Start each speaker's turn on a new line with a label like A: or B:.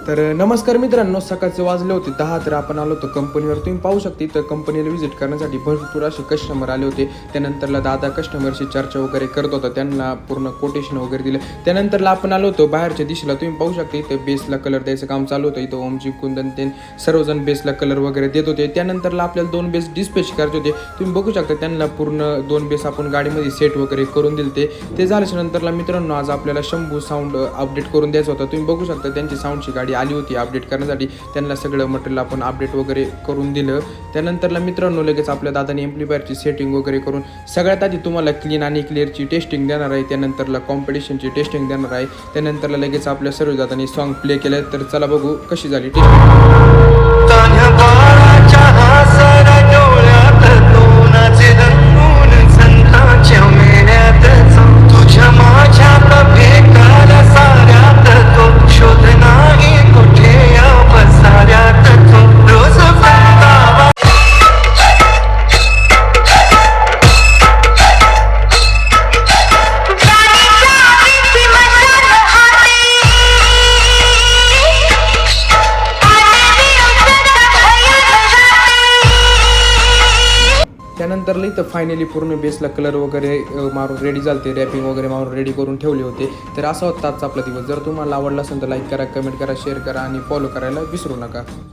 A: तर नमस्कार मित्रांनो, सकाळचे वाजले होते 10. तर आपण आलो होतो कंपनीवर. तुम्ही पाहू शकता तर कंपनीला व्हिजिट करण्यासाठी भरपूर असे कस्टमर आले होते. त्यानंतरला दादा कस्टमरशी चर्चा वगैरे करत होता, त्यांना पूर्ण कोटेशन वगैरे दिलं. त्यानंतरला आपण आलो होतो बाहेरच्या दिशेला. तुम्ही पाहू शकता इथं बेसला कलर द्यायचं काम चालू होतं. इथं ओमजी कुंदन ते सर्वजण बेसला कलर वगैरे देत होते. त्यानंतरला आपल्याला 2 बेस डिस्पॅच करायचे होते. तुम्ही बघू शकता त्यांना पूर्ण 2 बेस आपण गाडीमध्ये सेट वगैरे करून दिले. ते झाल्याच्या नंतरला मित्रांनो आज आपल्याला शंभू साऊंड अपडेट करून द्यायचं होतं. तुम्ही बघू शकता त्यांची साऊंडची गाडी आली होती अपडेट करण्यासाठी. त्यांना सगळं मटेरियल आपण अपडेट वगैरे करून दिलं. त्यानंतरला मित्रांनो लगेच आपल्या दादाने एम्प्लिफायरची सेटिंग वगैरे करून सगळ्यात आधी तुम्हाला क्लीन आणि क्लिअरची टेस्टिंग देणार आहे. त्यानंतरला कॉम्पिटिशनची टेस्टिंग देणार आहे. त्यानंतरला लगेच आपल्या सर्व दादाने सॉन्ग प्ले केलं. तर चला बघू कशी झाली टेस्टिंग. त्यानंतर इथं फायनली पूर्ण बेसला कलर वगैरे मारून रेडी झाले. रॅपिंग वगैरे मारून रेडी करून ठेवले होते. तर असा होता आजचा आपला दिवस. जर तुम्हाला आवडला असेल तर लाईक करा, कमेंट करा, शेअर करा आणि फॉलो करायला विसरू नका.